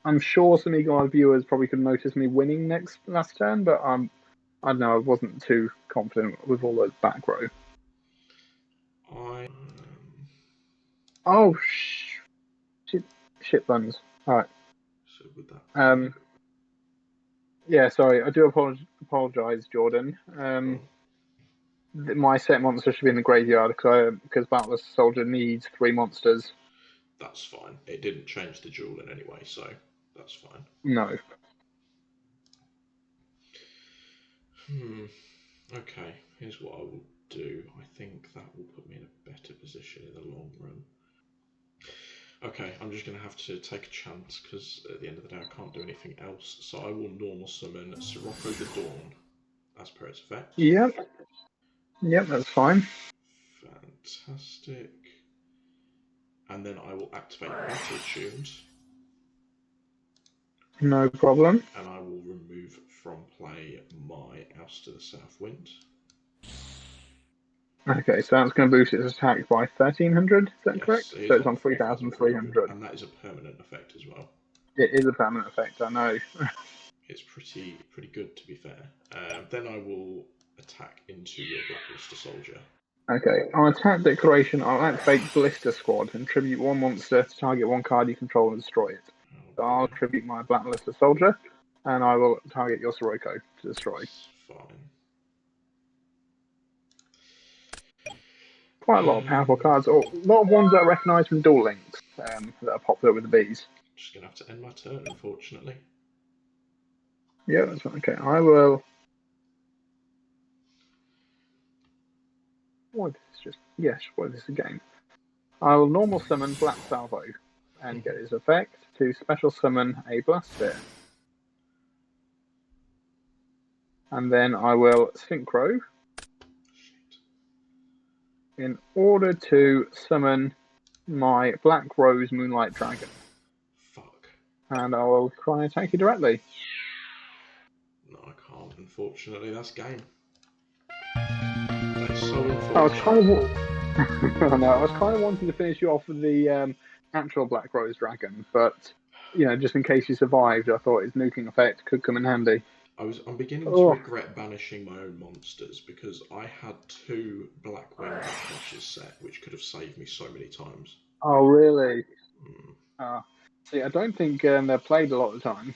I'm sure some eagle-eyed viewers probably could notice me winning last turn, but I don't know, I wasn't too confident with all those back row. Oh, shit buns. Alright. So with that. Yeah, sorry, I do apologise, Jordan. My set monster should be in the graveyard because Battleless Soldier needs 3 monsters. That's fine. It didn't change the duel in any way, so that's fine. No. Okay, here's what I will do. I think that will put me in a better position in the long run. Okay, I'm just going to have to take a chance because at the end of the day I can't do anything else. So I will normal summon Sirocco the Dawn as per its effect. Yep, that's fine. Fantastic. And then I will activate Battle Tunes. No problem. And I will remove from play my Oust to the South Wind. Okay, so that's going to boost its attack by 1300, is that correct? So it's on 3300. And that is a permanent effect as well. It is a permanent effect, I know. It's pretty good, to be fair. Then I will attack into your Blackluster Soldier. Okay, on attack declaration, I'll activate Blister Squad and tribute 1 monster to target 1 card you control and destroy it. So I'll tribute my Blackluster Soldier, and I will target your Sirocco to destroy. Fine. Quite a lot of powerful cards, or a lot of ones that I recognise from Duel Links that are popular with the bees. Just going to have to end my turn, unfortunately. Yeah, that's fine. Okay, I will... What is this again? I will normal summon Black Salvo and get its effect to special summon a Blaster. And then I will Synchro in order to summon my Black Rose Moonlight Dragon. Fuck. And I will try and attack you directly. No, I can't, unfortunately. That's game. That is so unfortunate. I was kind of wanting to finish you off with the actual Black Rose Dragon, but just in case you survived, I thought its nuking effect could come in handy. I'm beginning to regret banishing my own monsters because I had 2 BlackWing Backlashes set, which could have saved me so many times. Oh, really? See, I don't think they're played a lot of the time.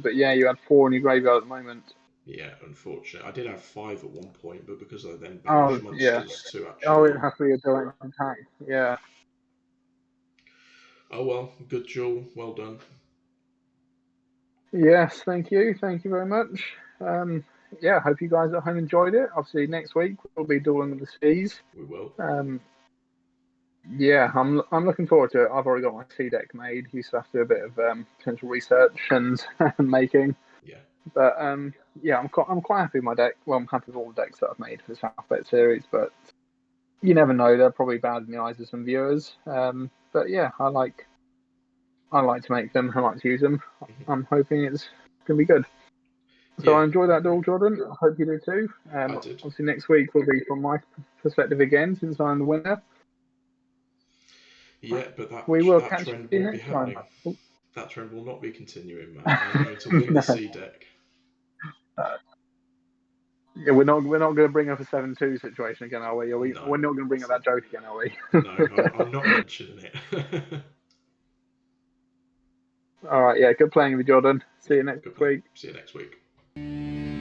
But yeah, you had 4 in your graveyard at the moment. Yeah, unfortunately. I did have 5 at one point, but because I then banished monsters to actually... Oh, it has to be a direct attack, yeah. Oh well, good duel, well done. Yes, thank you very much. I hope you guys at home enjoyed it. Obviously, next week we'll be dueling with the Seas. We will. Yeah, I'm looking forward to it. I've already got my C deck made. You still have to do a bit of potential research and making. Yeah. But I'm quite happy with my deck. Well, I'm happy with all the decks that I've made for this Alphabet series, but you never know. They're probably bad in the eyes of some viewers. But yeah, I like to make them. I like to use them. I'm hoping it's going to be good. So Yeah, I enjoyed that duel, Jordan. I hope you do too. I did. Obviously, next week will be from my perspective again, since I'm the winner. Yeah, but We will that catch trend you won't be next time. happening. That trend will not be continuing, Matt. I'm going to win the C deck. Yeah, we're not going to bring up a 7-2 situation again, are we? No, We're not going to bring up that joke again, are we? no, I'm not mentioning it. All right, yeah, good playing with you, Jordan. See Yeah, you next good play. week. See you next week.